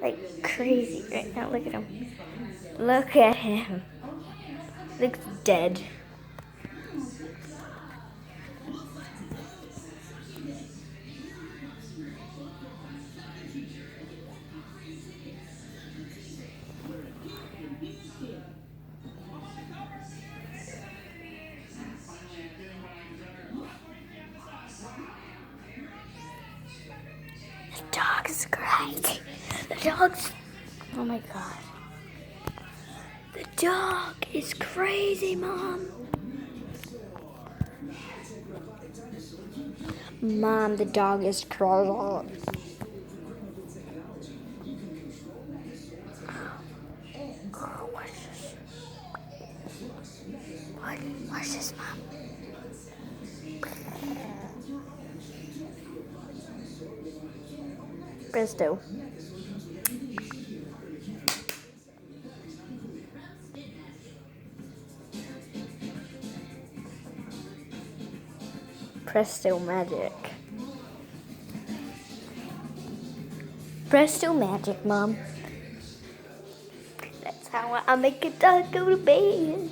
like crazy right now. Look at him. Look at him. Looks dead. The dog's crazy. The dog's. Oh my god. The dog is crazy, Mom. Mom, the dog is crazy. What's this? What's this, Mom? Presto. Presto magic. Presto magic, Mom. That's how I make a dog go to bed.